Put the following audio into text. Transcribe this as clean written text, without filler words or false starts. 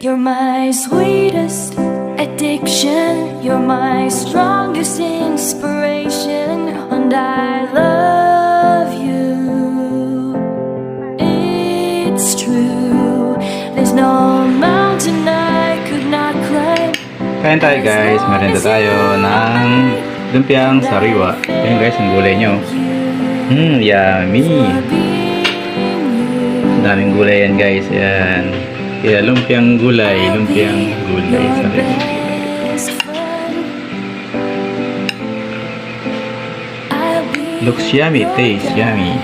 You're my sweetest addiction. You're my strongest inspiration. And I love you. It's true. There's no mountain I could not climb. Kain tayo guys, merenda tayo ng lumpiang sariwa. Ayan guys, ang gulay nyo. Yummy! Daming gulay yan guys, yan. Kaya lumpiang gulay sariwa. Looks yummy, tastes yummy.